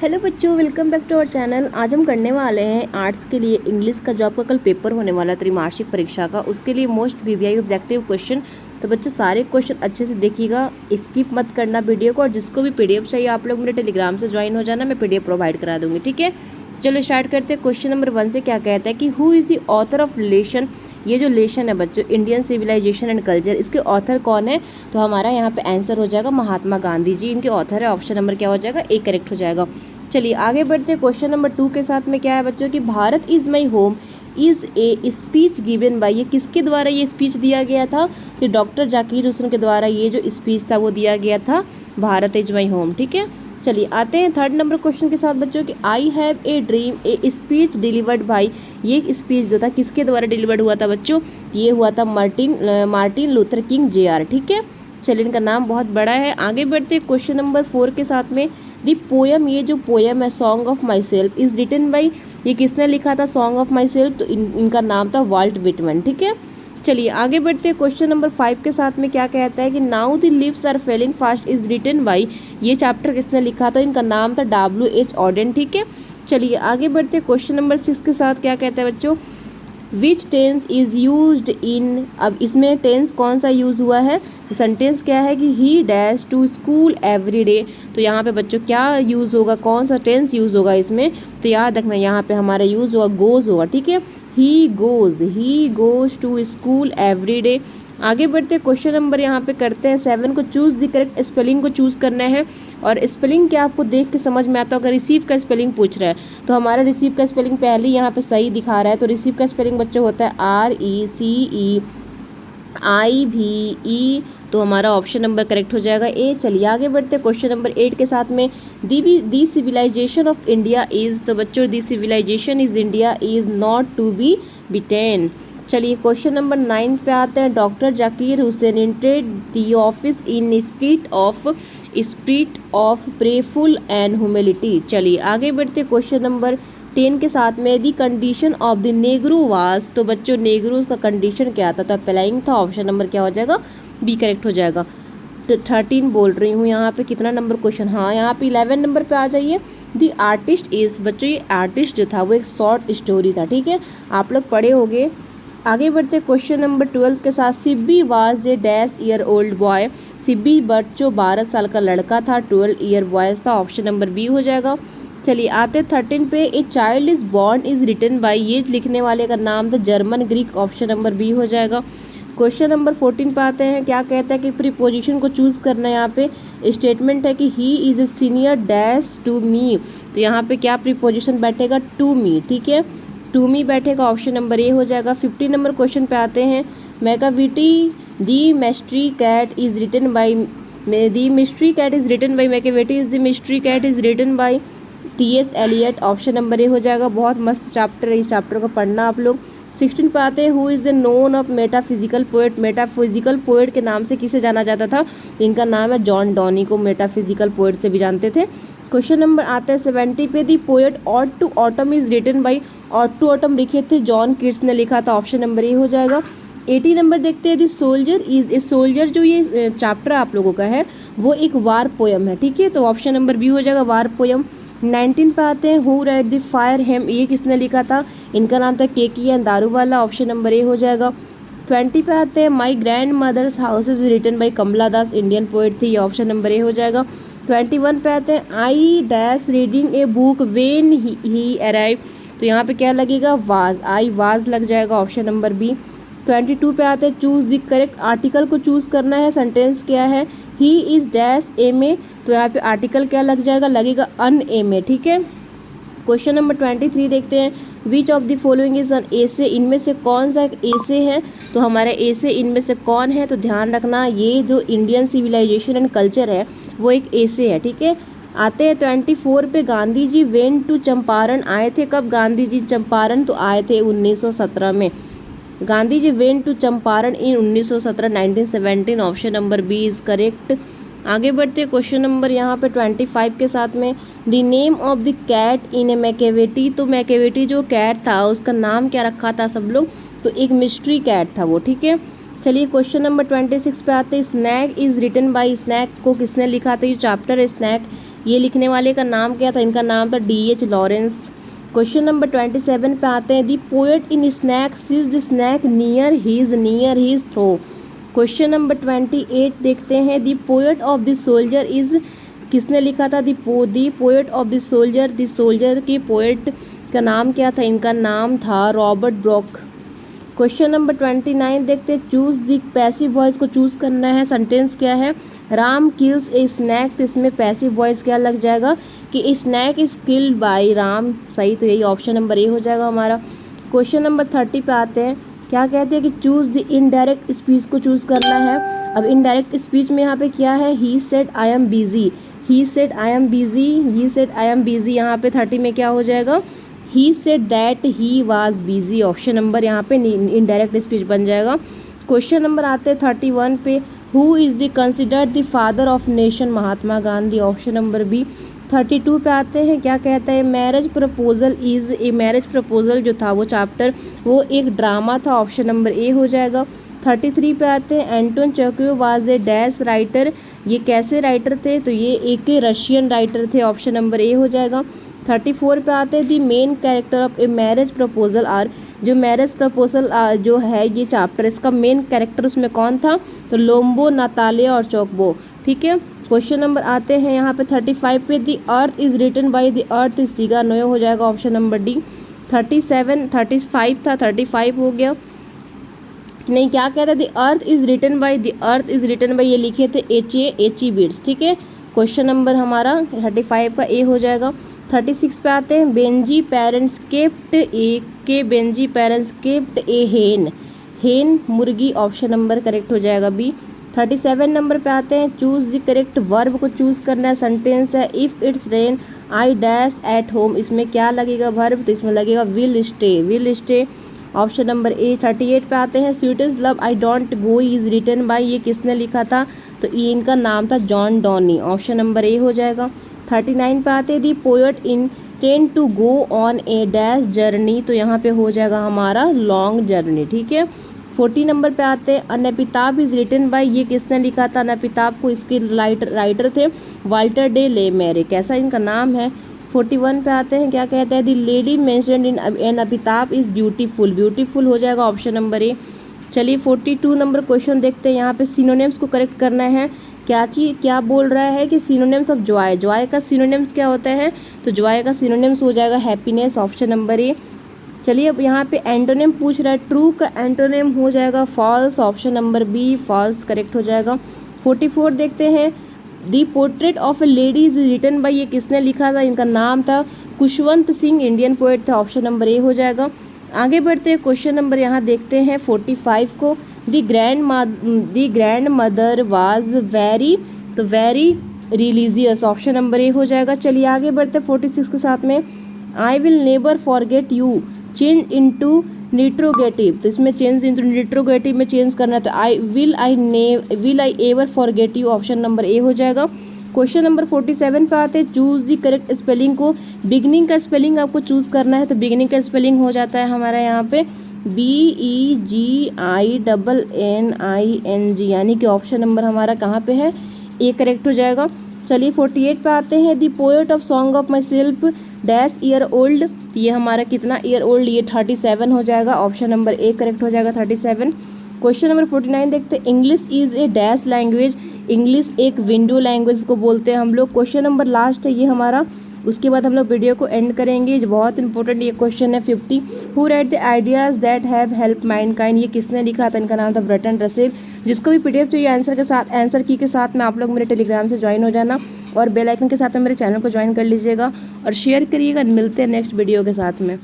Hello बच्चों, welcome back to our channel. आज हम करने वाले हैं आर्ट्स के लिए इंग्लिश का जो आपका कल पेपर होने वाला है त्रैमासिक परीक्षा का, उसके लिए मोस्ट वीवीआई ऑब्जेक्टिव क्वेश्चन। तो बच्चों सारे क्वेश्चन अच्छे से देखिएगा, स्किप मत करना वीडियो को। और जिसको भी पीडीएफ चाहिए आप लोग मेरे टेलीग्राम से ज्वाइन हो जाना, मैं पीडीएफ प्रोवाइड करा दूंगी, ठीक है। चलो स्टार्ट करते हैं। क्वेश्चन नंबर 1 से क्या कहता है कि who is the author of lesson. ये जो लेशन है बच्चों, इंडियन सिविलाइजेशन एंड कल्चर, इसके ऑथर कौन है? तो हमारा यहाँ पे आंसर हो जाएगा महात्मा गांधी जी, इनके ऑथर है। ऑप्शन नंबर क्या हो जाएगा? ए करेक्ट हो जाएगा। चलिए आगे बढ़ते हैं। क्वेश्चन नंबर 2 के साथ में क्या है बच्चों कि Bharat is my home is a speech given by. ये किसके द्वारा ये स्पीच दिया गया था? तो डॉक्टर जाकिर हुसैन के द्वारा ये जो स्पीच था वो दिया गया था, भारत इज़ माई होम, ठीक है। चलिए आते हैं थर्ड नंबर क्वेश्चन के साथ बच्चों कि I have a dream a speech delivered by. ये स्पीच जो था किसके द्वारा डिलीवर्ड हुआ था बच्चों? ये हुआ था मार्टिन लूथर किंग JR, ठीक है। चलिए इनका नाम बहुत बड़ा है। आगे बढ़ते हैं क्वेश्चन नंबर 4 के साथ में। दी पोयम, ये जो पोयम है song of myself is written by, ये किसने लिखा था सॉन्ग ऑफ माई सेल्फ? तो इनका नाम था वाल्ट विटमैन, ठीक है। चलिए आगे बढ़ते हैं। क्वेश्चन नंबर 5 के साथ में क्या कहता है कि now the leaves are falling fast is written by. ये चैप्टर किसने लिखा था? इनका नाम था WH ऑडेन, ठीक है। चलिए आगे बढ़ते हैं। क्वेश्चन नंबर 6 के साथ क्या कहता है बच्चों? विच टेंस इज़ यूज्ड इन। अब इसमें टेंस कौन सा यूज़ हुआ है? तो सेंटेंस क्या है कि he dash to school every day. तो यहाँ पे बच्चों क्या यूज़ होगा, कौन सा टेंस यूज़ होगा इसमें? तो याद रखना यहाँ पे हमारा यूज़ होगा गोज़ होगा, ठीक है। He goes to school every day. आगे बढ़ते क्वेश्चन नंबर यहाँ पे करते हैं 7 को। चूज़ द करेक्ट स्पेलिंग को चूज़ करना है। और स्पेलिंग क्या आपको देख के समझ में आता है? अगर रिसीव का स्पेलिंग पूछ रहा है तो हमारा रिसीव का स्पेलिंग पहले यहाँ पे सही दिखा रहा है। तो रिसीव का स्पेलिंग बच्चों होता है RECEIVE। तो हमारा ऑप्शन नंबर करेक्ट हो जाएगा ए। चलिए आगे बढ़ते क्वेश्चन नंबर 8 के साथ में। The civilisation of India is. तो बच्चों the civilisation is India is not to be beaten. चलिए क्वेश्चन नंबर 9 पे आते हैं। Doctor Zakir Hussain entered the office in spirit of prayerful and humility. चलिए आगे बढ़ते क्वेश्चन नंबर 10 के साथ में। The condition of the negro was. तो बच्चों नेग्रोज का कंडीशन क्या था? तो अप्लाइंग था। ऑप्शन नंबर क्या हो जाएगा? बी करेक्ट हो जाएगा। तो 13 बोल रही हूँ यहाँ पे। कितना नंबर क्वेश्चन? हाँ यहाँ पे 11 नंबर पे आ जाइए। The artist is. बच्चों ये आर्टिस्ट जो था वो एक शॉर्ट स्टोरी था, ठीक है, आप लोग पढ़े होंगे। आगे बढ़ते क्वेश्चन नंबर 12 के साथ। Sibbi was a dash year old boy. Sibbi बच्चों 12 साल का लड़का था, 12 ईयर बॉयज़ था। ऑप्शन नंबर बी हो जाएगा। चलिए आते 13 पे। A child is born is written by. ये लिखने वाले का नाम था Germaine Greer. Option number B हो जाएगा। क्वेश्चन नंबर 14 पे आते हैं। क्या कहता है कि प्रीपोजिशन को चूज़ करना है। यहाँ पे स्टेटमेंट है कि he is a senior dash to me. तो यहाँ पे क्या प्रीपोजिशन बैठेगा? टू मी, ठीक है, टू मी बैठेगा। ऑप्शन नंबर ए हो जाएगा। 15 नंबर क्वेश्चन पे आते हैं। Macavity the mystery cat is written by. The mystery cat is written by Macavity is the mystery cat is written by TS Eliot. Option number A हो जाएगा। बहुत मस्त chapter है, इस चैप्टर को पढ़ना आप लोग। 16 पे आते हैं। Who is the known of metaphysical poet. Metaphysical poet के नाम से किसे जाना जाता था? तो इनका नाम है जॉन डॉनी को मेटाफिजिकल पोएट से भी जानते थे। क्वेश्चन नंबर आता है 70 पे। The poet ode to autumn is written by. Ode to autumn लिखे थे जॉन कीट्स ने लिखा था। ऑप्शन नंबर ए हो जाएगा। 80 नंबर देखते हैं। दी सोल्जर इज़ ए सोल्जर। जो ये चैप्टर आप लोगों का है वो एक वार पोयम है, ठीक है, तो ऑप्शन नंबर बी हो जाएगा, वार पोयम। 19 पे आते हैं। Who write the fire hymn. ये किसने लिखा था? इनका नाम था KK Daruwalla. Option number A हो जाएगा। 20 पे आते हैं। My grandmother's house is written by Kamala Das, Indian poet थी। ये ऑप्शन नंबर ए हो जाएगा। 21 पे आते हैं। I dash reading a book when he arrive. तो यहाँ पे क्या लगेगा? वाज। आई वाज लग जाएगा। Option number B. 22 पे आते हैं। चूज़ द करेक्ट आर्टिकल को चूज़ करना है। सेंटेंस क्या है? He is dash MA। तो यहाँ पे आर्टिकल क्या लग जाएगा? लगेगा UNMA, ठीक है। क्वेश्चन नंबर 23 देखते हैं। Which of the following is an essay. इनमें से कौन सा एक एसे है? तो हमारा एसे इनमें से कौन है? तो ध्यान रखना ये जो इंडियन सिविलाइजेशन एंड कल्चर है वो एक एसे है, ठीक है। आते हैं 24 पे। गांधी जी वेंट टू चंपारण आए थे। कब गांधी जी चंपारण? तो आए थे 1917 में। Gandhi ji went to Champaran in 1917 1917। Option number B is correct. आगे बढ़ते क्वेश्चन नंबर यहाँ पे 25 के साथ में। The name of the cat in a Macavity. तो मैकेविटी जो कैट था उसका नाम क्या रखा था सब लोग? तो एक मिस्ट्री कैट था वो, ठीक है। चलिए क्वेश्चन नंबर 26 पे आते हैं। Snake is written by. Snake को किसने लिखा था? ये चैप्टर है स्नैक, ये लिखने वाले का नाम क्या था? इनका नाम था D.H. लॉरेंस। क्वेश्चन नंबर 27 पे आते हैं। The poet in snake sees the snake near his trough. Question number 28 देखते हैं। The poet of the soldier is, किसने लिखा था? The poet of the soldier, the soldier की पोएट का नाम क्या था? इनका नाम था रॉबर्ट ब्रोक। क्वेश्चन नंबर 29 देखते हैं। चूज दी, पैसिव वॉइस को चूज करना है। सेंटेंस क्या है? राम किल्स ए स्नैक, तो इसमें पैसिव वॉइस क्या लग जाएगा कि ए snack is killed by Ram. सही, तो यही ऑप्शन नंबर ए हो जाएगा हमारा। क्वेश्चन नंबर 30 पे आते हैं। क्या कहते हैं कि चूज द इनडायरेक्ट स्पीच को चूज करना है। अब इनडायरेक्ट स्पीच में यहाँ पे क्या है? He said I am busy, he said I am busy, he said I am busy. यहाँ पे 30 में क्या हो जाएगा? He said that he was busy. Option number यहाँ पे इनडायरेक्ट स्पीच बन जाएगा। क्वेश्चन नंबर आते हैं 31 पे। Who is the considered the father of nation? Mahatma Gandhi. Option number B. 32 पे आते हैं। क्या कहता है? Marriage proposal is a, marriage proposal जो था वो चैप्टर, वो एक ड्रामा था। ऑप्शन नंबर ए हो जाएगा। 33 पे आते हैं। Anton Chekhov was a dash writer, ये कैसे राइटर थे? तो ये एक रशियन राइटर थे। ऑप्शन नंबर ए हो जाएगा। 34 पे आते हैं। The main character of a marriage proposal are, जो मैरिज प्रपोजल जो है ये चैप्टर, इसका मेन कैरेक्टर उसमें कौन था? तो लोम्बो, नातालिया और चोकबो। ठीक है। क्वेश्चन नंबर आते हैं यहाँ पे 35 पे। The earth is written by, the earth is दिगा नोयो हो जाएगा। Option number D. 35 था, 35 हो गया नहीं। क्या कहता है? The earth is written by, the earth is written by, ये लिखे थे H.A. बिट्स। ठीक है। क्वेश्चन नंबर हमारा 35 का ए हो जाएगा। 36 पे आते हैं। बेंजी पेरेंट्स केप्ट ए, के बेंजी पेरेंट्स केप्ट ए हेन, हेन मुर्गी। ऑप्शन नंबर करेक्ट हो जाएगा बी। 37 नंबर पे आते हैं। चूज द करेक्ट वर्ब को चूज करना है। सेंटेंस है if it's rain I dash at home, इसमें क्या लगेगा वर्ब? तो इसमें लगेगा will stay, will stay. Option number A. 38 पे आते हैं। Sweetest love I don't go is written by, ये किसने लिखा था? तो ये इनका नाम था John Donne. Option number A हो जाएगा। 39 पे आते हैं। The poet intend to go on a dash journey, तो यहाँ पे हो जाएगा हमारा लॉन्ग जर्नी। ठीक है। 40 नंबर पे आते हैं। अनएपिताब इज़ रिटन बाय, ये किसने लिखा था? अनएपिताब को इसके राइटर थे वाल्टर डे ले मेरे, कैसा इनका नाम है? 41 पे आते हैं। क्या कहता है? The lady mentioned in an epitaph is beautiful, beautiful हो जाएगा। Option number A. चलिए 42 नंबर क्वेश्चन देखते हैं। यहाँ पे सिनोनिम्स को करेक्ट करना है। क्या बोल रहा है कि सिनोनिम्स ऑफ जॉय, जॉय का सिनोनिम्स क्या होता है? तो जॉय का सिनोनिम्स हो जाएगा हैप्पीनेस। Option number A. चलिए अब यहाँ पे एंटोनिम पूछ रहा है। ट्रू का एंटोनिम हो जाएगा false. Option number B false correct हो जाएगा। 44 देखते हैं। The portrait of a lady is written by, ये किसने लिखा था? इनका नाम था खुशवंत सिंह, इंडियन पोएट थे। ऑप्शन नंबर ए हो जाएगा। आगे बढ़ते हैं। क्वेश्चन नंबर यहाँ देखते हैं 45 को। दी ग्रैंड मदर वाज वेरी, तो very religious. Option number A हो जाएगा। चलिए आगे बढ़ते हैं 46 के साथ में। I will never forget you change into interrogative, तो इसमें चेंज इनटू निट्रोगेटिव में चेंज करना है। तो will I ever forget you. Option number A हो जाएगा। क्वेश्चन नंबर 47 पे आते हैं। चूज दी करेक्ट स्पेलिंग को, बिगनिंग का स्पेलिंग आपको चूज करना है। तो बिगनिंग का स्पेलिंग हो जाता है हमारा यहाँ पे BEGINNING, यानी कि ऑप्शन नंबर हमारा कहाँ पे है? ए करेक्ट हो जाएगा। चलिए 48 पे आते हैं। The poet of song of my self dash year old, ये हमारा कितना ईयर ओल्ड? ये 37 हो जाएगा। ऑप्शन नंबर ए करेक्ट हो जाएगा 37। क्वेश्चन नंबर 49 देखते हैं। English is a dash language, English एक विंडो लैंग्वेज को बोलते हैं हम लोग। क्वेश्चन नंबर लास्ट है ये हमारा, उसके बाद हम लोग वीडियो को एंड करेंगे। जो बहुत इंपॉर्टेंट ये क्वेश्चन है 50। Who write the ideas that have help Mankind, ये किसने लिखा था? इनका नाम था बर्टन रसेल। जिसको भी PDF चाहिए आंसर के साथ, आंसर की के साथ में आप लोग मेरे टेलीग्राम से ज्वाइन हो जाना और बेल आइकन के साथ में मेरे चैनल को ज्वाइन कर लीजिएगा और शेयर करिएगा। मिलते हैं नेक्स्ट वीडियो के साथ में।